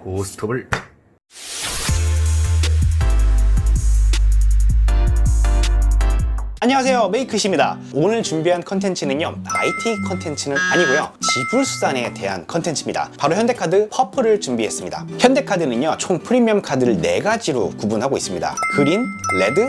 고스톱을 안녕하세요, 메이크십니다. 오늘 준비한 컨텐츠는요, IT 컨텐츠는 아니고요, 지불수단에 대한 컨텐츠입니다. 바로 현대카드 퍼플을 준비했습니다. 현대카드는요, 총 프리미엄 카드를 4가지로 구분하고 있습니다. 그린, 레드,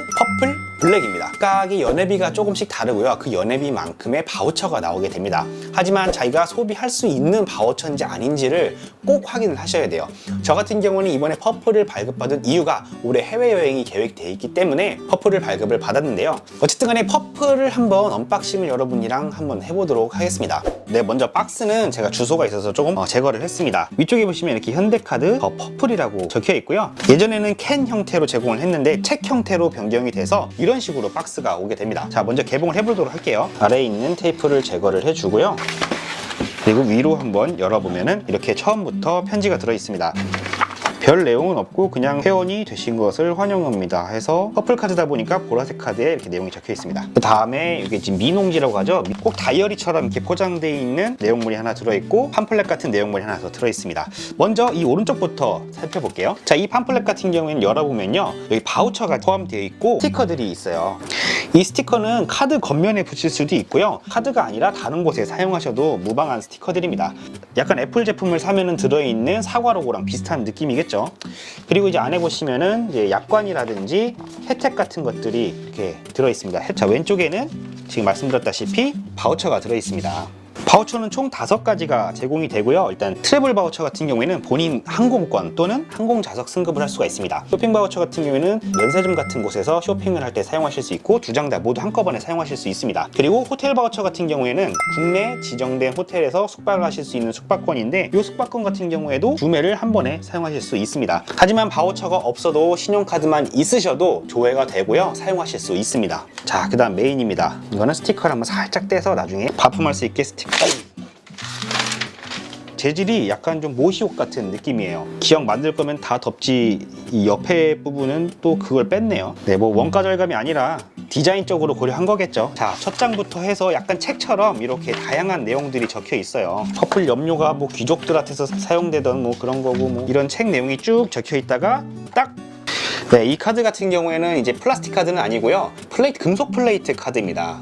퍼플, 블랙입니다. 각각의 연회비가 조금씩 다르고요, 그 연회비만큼의 바우처가 나오게 됩니다. 하지만 자기가 소비할 수 있는 바우처인지 아닌지를 꼭 확인을 하셔야 돼요. 저 같은 경우는 이번에 퍼플을 발급받은 이유가 올해 해외여행이 계획되어 있기 때문에 퍼플을 발급을 받았는데요. 어쨌든 간에 퍼플을 한번 언박싱을 여러분이랑 한번 해보도록 하겠습니다. 네, 먼저 박스는 제가 주소가 있어서 조금 제거를 했습니다. 위쪽에 보시면 이렇게 현대카드 더 퍼플이라고 적혀 있고요. 예전에는 캔 형태로 제공을 했는데 책 형태로 변경이 돼서 이런 식으로 박스가 오게 됩니다. 자, 먼저 개봉을 해보도록 할게요. 아래에 있는 테이프를 제거를 해주고요. 그리고 위로 한번 열어보면은 이렇게 처음부터 편지가 들어있습니다. 별 내용은 없고 그냥 회원이 되신 것을 환영합니다 해서 퍼플 카드다 보니까 보라색 카드에 이렇게 내용이 적혀 있습니다. 그 다음에 이게 지금 미농지라고 하죠. 꼭 다이어리처럼 이렇게 포장되어 있는 내용물이 하나 들어있고 팜플렛 같은 내용물이 하나 더 들어있습니다. 먼저 이 오른쪽부터 살펴볼게요. 자, 이 팜플렛 같은 경우에는 열어보면요, 여기 바우처가 포함되어 있고 스티커들이 있어요. 이 스티커는 카드 겉면에 붙일 수도 있고요, 카드가 아니라 다른 곳에 사용하셔도 무방한 스티커들입니다. 약간 애플 제품을 사면은 들어있는 사과 로고랑 비슷한 느낌이겠죠. 그리고 이제 안에 보시면은 이제 약관이라든지 혜택 같은 것들이 이렇게 들어있습니다. 자, 왼쪽에는 지금 말씀드렸다시피 바우처가 들어있습니다. 바우처는 총 5가지가 제공이 되고요. 일단 트래블 바우처 같은 경우에는 본인 항공권 또는 항공 좌석 승급을 할 수가 있습니다. 쇼핑 바우처 같은 경우에는 면세점 같은 곳에서 쇼핑을 할 때 사용하실 수 있고 2장 다 모두 한꺼번에 사용하실 수 있습니다. 그리고 호텔 바우처 같은 경우에는 국내 지정된 호텔에서 숙박을 하실 수 있는 숙박권인데 이 숙박권 같은 경우에도 2매를 한 번에 사용하실 수 있습니다. 하지만 바우처가 없어도 신용카드만 있으셔도 조회가 되고요, 사용하실 수 있습니다. 자, 그 다음 메인입니다. 이거는 스티커를 한번 살짝 떼서 나중에 바품할 수 있게 스티커. 재질이 약간 좀 모시옷 같은 느낌이에요. 기억 만들 거면 다 덮지, 이 옆에 부분은 또 그걸 뺐네요. 네, 뭐 원가 절감이 아니라 디자인적으로 고려한 거겠죠. 자, 첫 장부터 해서 약간 책처럼 이렇게 다양한 내용들이 적혀 있어요. 퍼플 염료가 뭐 귀족들한테서 사용되던 뭐 그런 거고 뭐 이런 책 내용이 쭉 적혀 있다가 딱, 네, 이 카드 같은 경우에는 이제 플라스틱 카드는 아니고요, 금속 플레이트 카드입니다.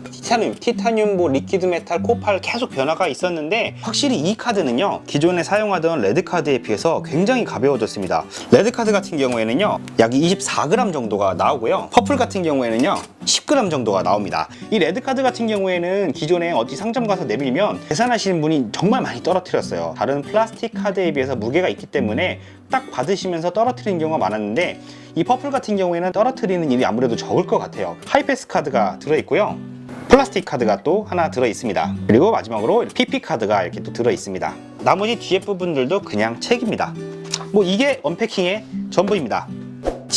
티타늄, 뭐 리퀴드 메탈, 코팔 계속 변화가 있었는데 확실히 이 카드는요, 기존에 사용하던 레드 카드에 비해서 굉장히 가벼워졌습니다. 레드 카드 같은 경우에는요, 약 24g 정도가 나오고요, 퍼플 같은 경우에는요 10g 정도가 나옵니다. 이 레드 카드 같은 경우에는 기존에 어디 상점 가서 내밀면 계산하시는 분이 정말 많이 떨어뜨렸어요. 다른 플라스틱 카드에 비해서 무게가 있기 때문에 딱 받으시면서 떨어뜨리는 경우가 많았는데 이 퍼플 같은 경우에는 떨어뜨리는 일이 아무래도 적을 것 같아요. 하이패스 카드가 들어있고요, 플라스틱 카드가 또 하나 들어있습니다. 그리고 마지막으로 PP 카드가 이렇게 또 들어있습니다. 나머지 뒤에 부분들도 그냥 책입니다. 뭐 이게 언패킹의 전부입니다.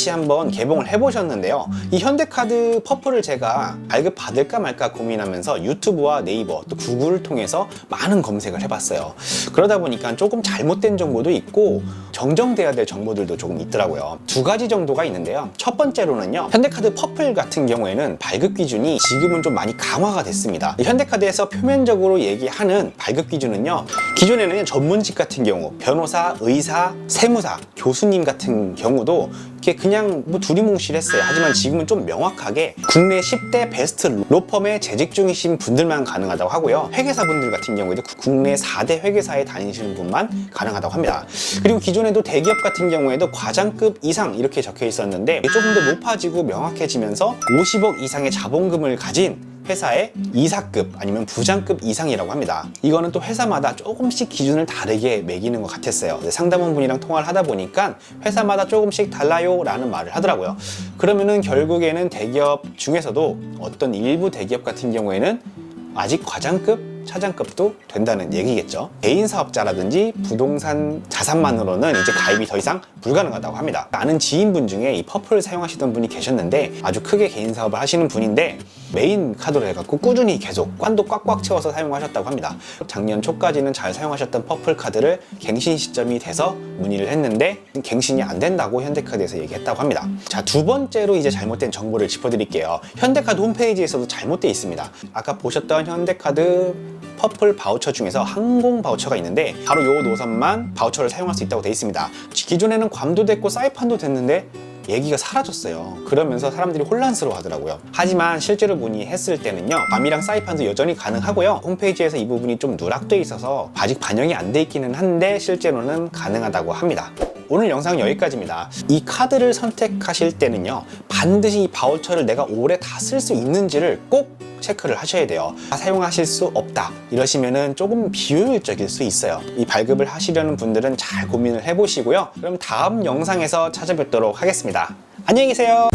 같이 한번 개봉을 해보셨는데요, 이 현대카드 퍼플을 제가 발급 받을까 말까 고민하면서 유튜브와 네이버 또 구글을 통해서 많은 검색을 해봤어요. 그러다 보니까 조금 잘못된 정보도 있고 정정돼야 될 정보들도 조금 있더라고요. 2가지 정도가 있는데요, 첫 번째로는요, 현대카드 퍼플 같은 경우에는 발급 기준이 지금은 좀 많이 강화가 됐습니다. 현대카드에서 표면적으로 얘기하는 발급 기준은요, 기존에는 전문직 같은 경우 변호사, 의사, 세무사, 교수님 같은 경우도 그냥 뭐 두리뭉실했어요. 하지만 지금은 좀 명확하게 국내 10대 베스트 로펌에 재직 중이신 분들만 가능하다고 하고요, 회계사분들 같은 경우에도 국내 4대 회계사에 다니시는 분만 가능하다고 합니다. 그리고 기존에도 대기업 같은 경우에도 과장급 이상 이렇게 적혀 있었는데 조금 더 높아지고 명확해지면서 50억 이상의 자본금을 가진 회사의 이사급 아니면 부장급 이상이라고 합니다. 이거는 또 회사마다 조금씩 기준을 다르게 매기는 것 같았어요. 상담원분이랑 통화를 하다 보니까 회사마다 조금씩 달라요 라는 말을 하더라고요. 그러면은 결국에는 대기업 중에서도 어떤 일부 대기업 같은 경우에는 아직 과장급, 차장급도 된다는 얘기겠죠. 개인 사업자라든지 부동산 자산만으로는 이제 가입이 더 이상 불가능하다고 합니다. 아는 지인분 중에 이 퍼플을 사용하시던 분이 계셨는데 아주 크게 개인 사업을 하시는 분인데 메인 카드로 해갖고 꾸준히 계속 관도 꽉꽉 채워서 사용하셨다고 합니다. 작년 초까지는 잘 사용하셨던 퍼플 카드를 갱신 시점이 돼서 문의를 했는데 갱신이 안 된다고 현대카드에서 얘기했다고 합니다. 자, 2번째로 이제 잘못된 정보를 짚어드릴게요. 현대카드 홈페이지에서도 잘못되어 있습니다. 아까 보셨던 현대카드 퍼플 바우처 중에서 항공 바우처가 있는데 바로 이 노선만 바우처를 사용할 수 있다고 되어 있습니다. 기존에는 괌도 됐고 사이판도 됐는데 얘기가 사라졌어요. 그러면서 사람들이 혼란스러워 하더라고요. 하지만 실제로 문의했을 때는요, 괌이랑 사이판도 여전히 가능하고요. 홈페이지에서 이 부분이 좀 누락돼 있어서 아직 반영이 안 돼 있기는 한데 실제로는 가능하다고 합니다. 오늘 영상은 여기까지입니다. 이 카드를 선택하실 때는요, 반드시 이 바우처를 내가 오래 다 쓸 수 있는지를 꼭 체크를 하셔야 돼요. 다 사용하실 수 없다 이러시면은 조금 비효율적일 수 있어요. 이 발급을 하시려는 분들은 잘 고민을 해보시고요. 그럼 다음 영상에서 찾아뵙도록 하겠습니다. 안녕히 계세요.